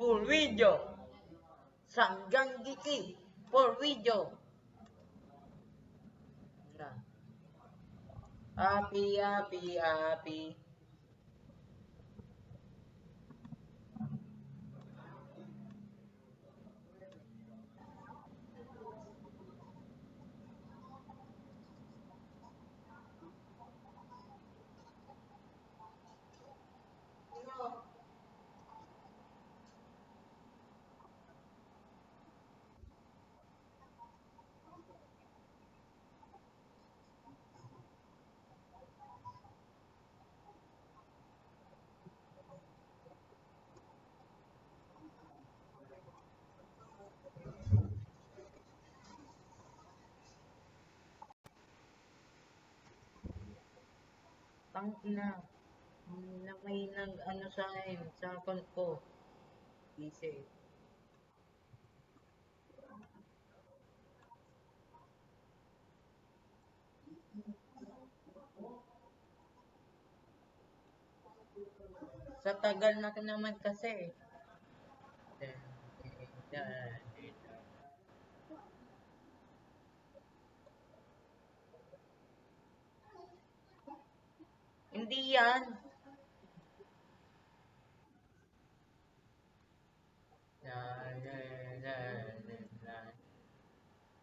full video. Sanggang Giki, full video. Nah. Api. Tangina. Na may nag-ano sa akin, sa account ko. Easy. Sa tagal na naman kasi. Hindi yan.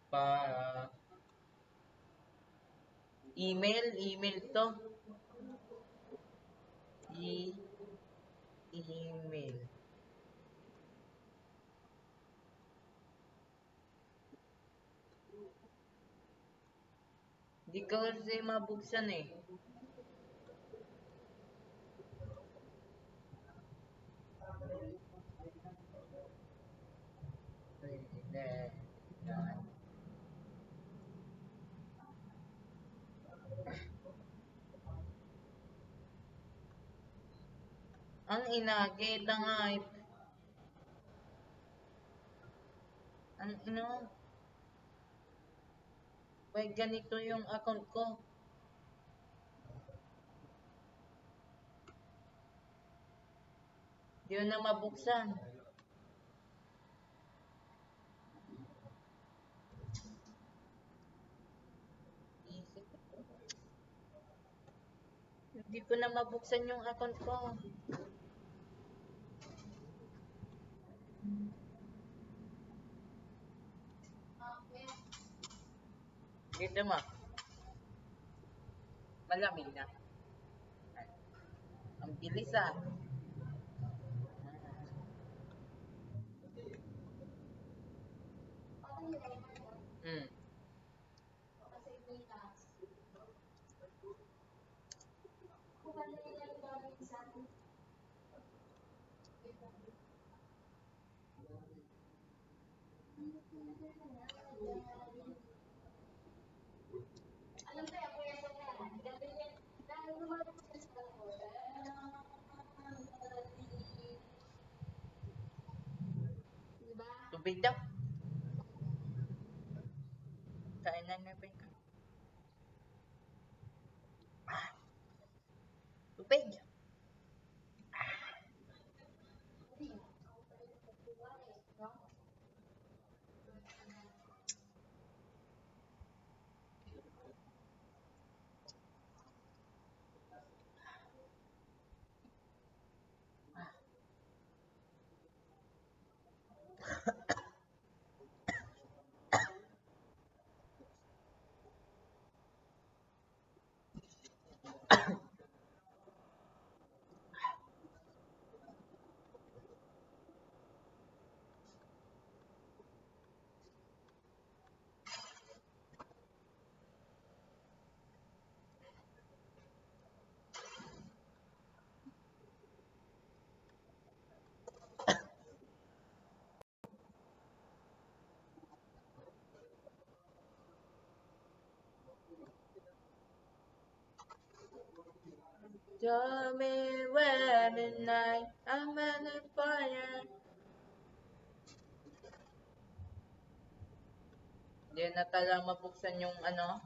Para email to. Email. Di ko kasi mabuksan eh. Ang kita nga eh. Ang may ganito yung account ko. Di na mabuksan. Hindi ko na mabuksan yung account ko. Dito mo. Malamig na. Ang bilis ah. Tubig daw. Kainan na ba yun? Tubig. Tell me when at night I'm on fire. Hindi na talaga mabuksan yung ano.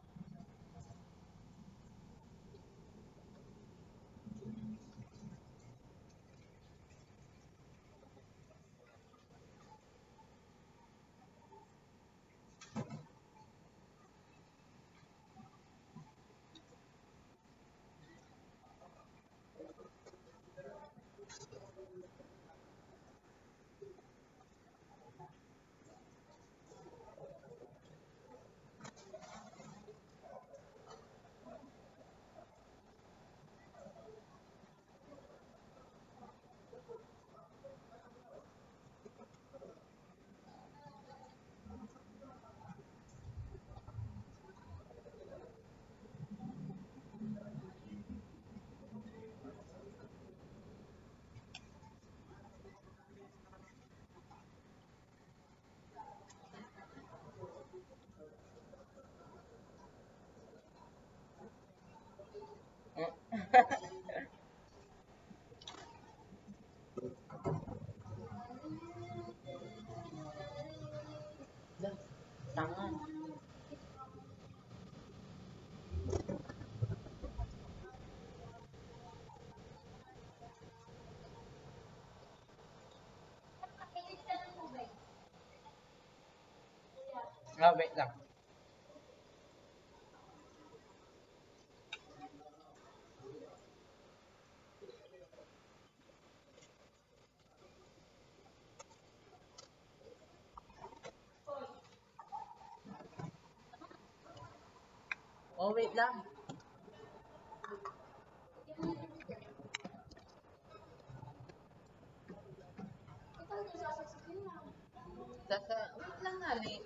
Tanga. Ah, wait lang. Oh, wait lang. Wait lang nga eh.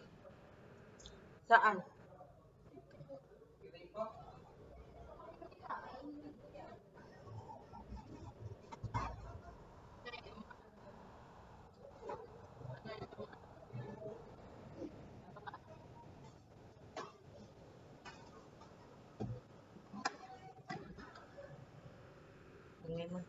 Saan? Tingnan mo.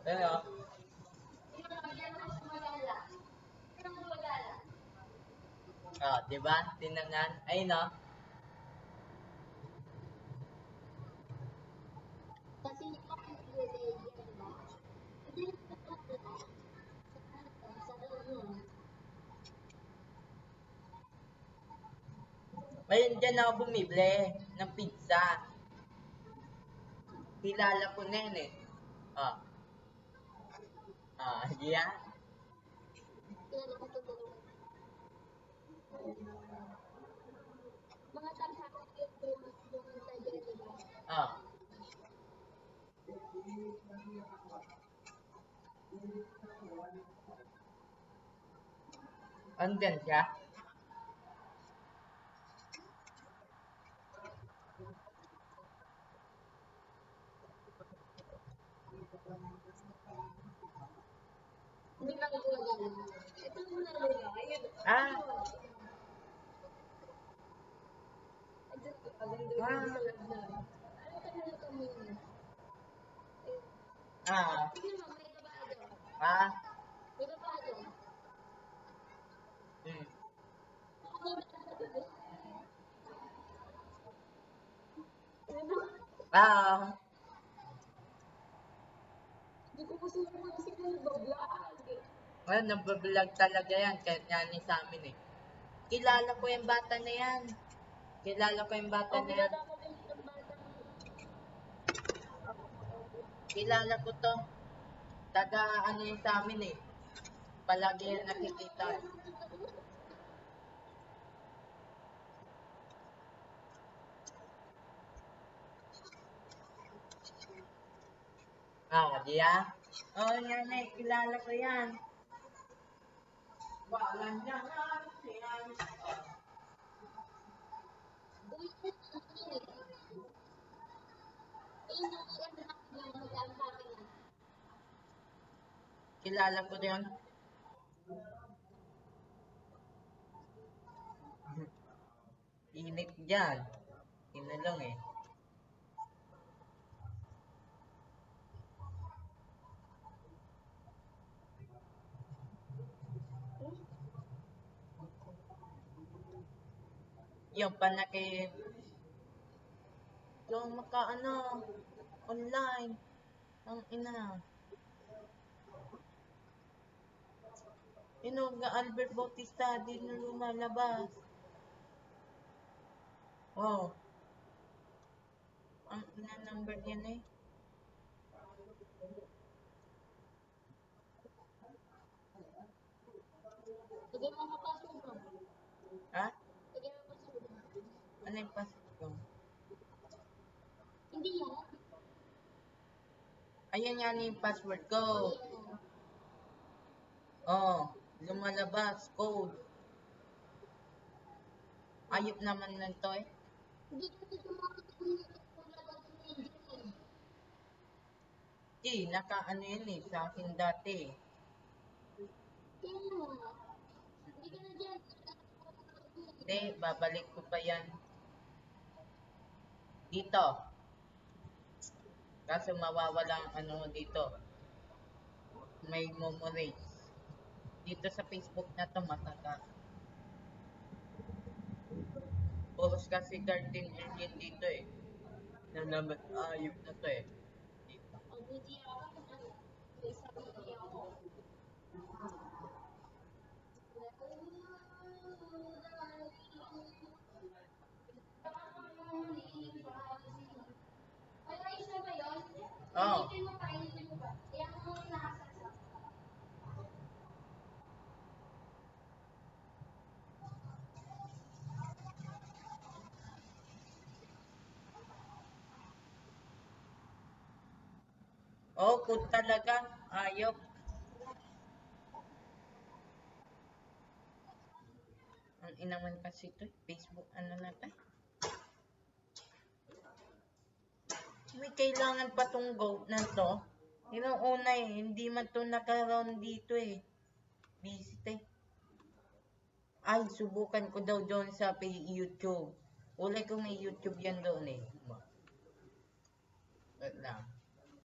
Ano? Ah, di ba? Tinangan. Ay, no? Ayun, dyan ako bumibili ng pizza. Kilala ko na yun eh. Ah, yeah. Ah, andyan siya. Ah, ah, ah, hmm. Ah, nagbablog talaga yan. Kahit nga ni sa amin eh. Kilala ko yung bata na yan. Kilala ko yung bata na yan. Kilala ko to. Taga ano yung sa amin eh. Palagi yan nakikita. Diya? Oo, yan eh. Kilala ko yan. Walang yan. Yan. Kilala ko yan. Init dyan. Inalong eh. Yung panaki. Yung makaano. Online. Ang ina. Nga Albert Bautista din na lumalabas. Oh. Ang ina number yan eh. Ha? Ano yung password ko? Hindi yan. Ayan yan yung password ko. Oh, lumalabas. Code. Ayop naman na to eh. Hindi kasi sumakit yung nilagay. Nakaano yan eh. Sa akin dati eh. Tingnan mo. Hindi ka na dyan. Hindi, babalik ko pa yan. Dito. Kaso mawawala ang ano dito. May memories. Dito sa Facebook na to matagal. Puros kasi garden engine dito eh. Nalaman, ayop na to eh. Dito. Hindi ako. Isa hindi ako. Ay, isa ba yun? Oo. Painitin mo, painitin mo ba? Kaya mo nakasasa. Oh, good talaga. Ayop. Ang inaman kasi to. Facebook, ano na to? May kailangan pa tong goat na to. Yung una eh, hindi man to nakaroon dito eh. Visit eh. Ay, subukan ko daw doon sa YouTube. Ulay ko may YouTube yan doon eh. Wait lang.